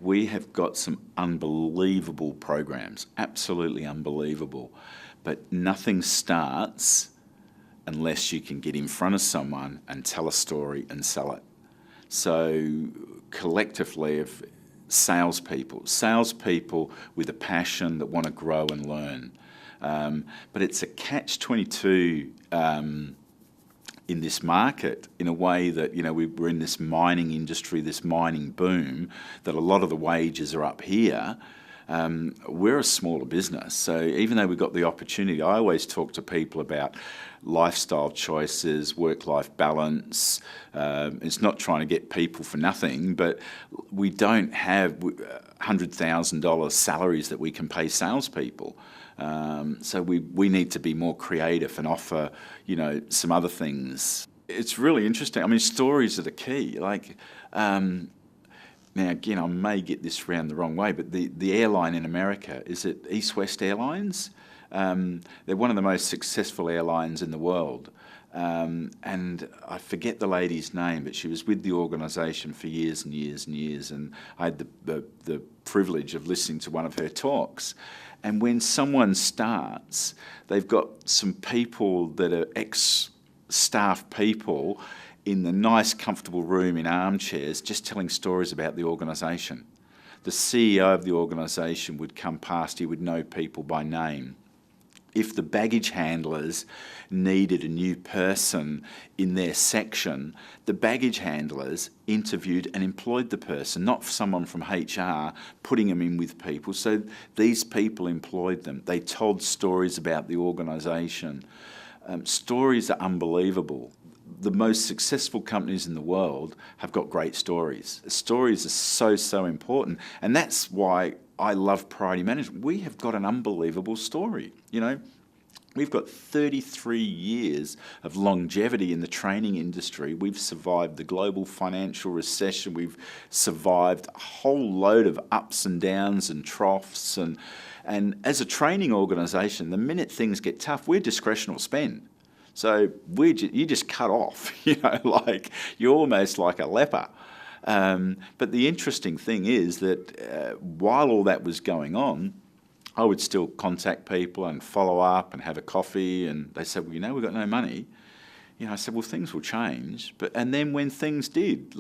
We have got some unbelievable programs, absolutely unbelievable, but nothing starts unless you can get in front of someone and tell a story and sell it. So collectively of salespeople with a passion that want to grow and learn. But it's a catch-22 in this market in a way that, we're in this mining industry, this mining boom, that a lot of the wages are up here. We're a smaller business, so even though we've got the opportunity, I always talk to people about lifestyle choices, work-life balance. It's not trying to get people for nothing, but we don't have $100,000 salaries that we can pay salespeople. So we need to be more creative and offer, some other things. It's really interesting. I mean, stories are the key. Now, again, I may get this round the wrong way, but the airline in America, is it East-West Airlines? They're one of the most successful airlines in the world. And I forget the lady's name, but she was with the organisation for years and years and years, and I had the privilege of listening to one of her talks. And when someone starts, they've got some people that are ex-staff people in the nice, comfortable room in armchairs, just telling stories about the organisation. The CEO of the organisation would come past, he would know people by name. If the baggage handlers needed a new person in their section, the baggage handlers interviewed and employed the person, not someone from HR putting them in with people. So these people employed them. They told stories about the organisation. Stories are unbelievable. The most successful companies in the world have got great stories. Stories are so important, and that's why I love Priority Management. We have got an unbelievable story. We've got 33 years of longevity in the training industry. We've survived the global financial recession. We've survived a whole load of ups and downs and troughs. And as a training organisation, the minute things get tough, we're discretional spend. So you just cut off, you're almost like a leper. But the interesting thing is that while all that was going on, I would still contact people and follow up and have a coffee, and they said, well, we've got no money. I said, well, things will change. And then when things did,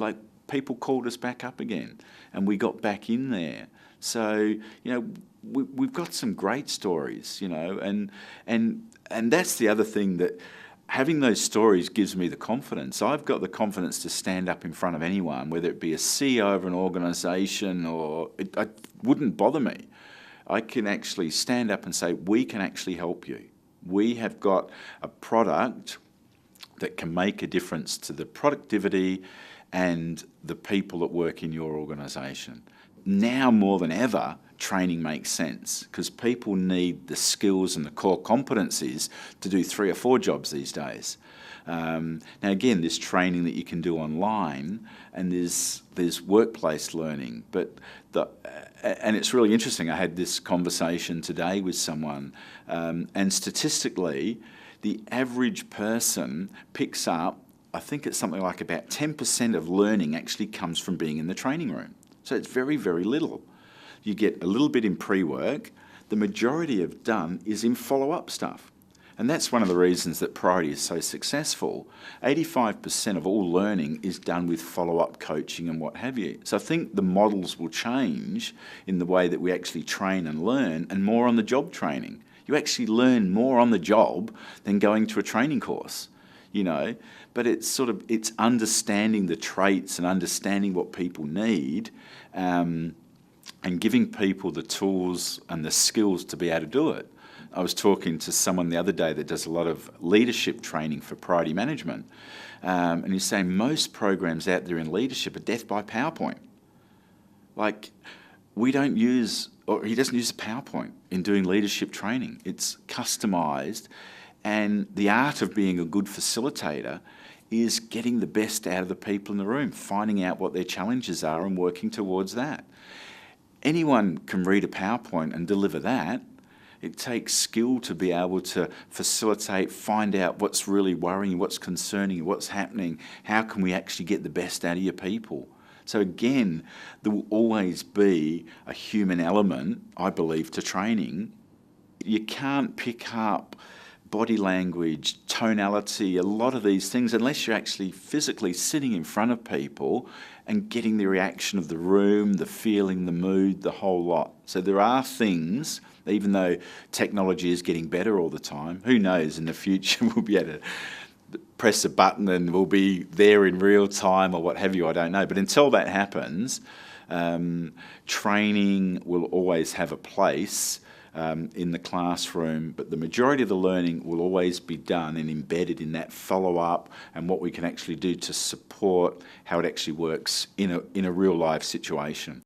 people called us back up again, and we got back in there. So, we've got some great stories, and that's the other thing, that having those stories gives me the confidence. I've got the confidence to stand up in front of anyone, whether it be a CEO of an organisation or it wouldn't bother me. I can actually stand up and say, we can actually help you. We have got a product that can make a difference to the productivity and the people that work in your organisation. Now more than ever, training makes sense, because people need the skills and the core competencies to do 3 or 4 jobs these days. Now again, there's training that you can do online, and there's workplace learning, and it's really interesting. I had this conversation today with someone, and statistically, the average person picks up, I think it's something like about 10% of learning actually comes from being in the training room. So it's very, very little. You get a little bit in pre-work. The majority of done is in follow-up stuff. And that's one of the reasons that Priority is so successful. 85% of all learning is done with follow-up coaching and what have you. So I think the models will change in the way that we actually train and learn, and more on the job training. You actually learn more on the job than going to a training course, But it's understanding the traits and understanding what people need, and giving people the tools and the skills to be able to do it. I was talking to someone the other day that does a lot of leadership training for Priority Management, and he's saying most programs out there in leadership are death by PowerPoint. He doesn't use a PowerPoint in doing leadership training. It's customised, and the art of being a good facilitator is getting the best out of the people in the room, finding out what their challenges are and working towards that. Anyone can read a PowerPoint and deliver that. It takes skill to be able to facilitate, find out what's really worrying you, what's concerning you, what's happening, how can we actually get the best out of your people. So again, there will always be a human element, I believe, to training. You can't pick up body language, tonality, a lot of these things, unless you're actually physically sitting in front of people and getting the reaction of the room, the feeling, the mood, the whole lot. So there are things, even though technology is getting better all the time, who knows, in the future we'll be able to press a button and we'll be there in real time or what have you, I don't know. But until that happens, training will always have a place in the classroom, but the majority of the learning will always be done and embedded in that follow-up and what we can actually do to support how it actually works in a real life situation.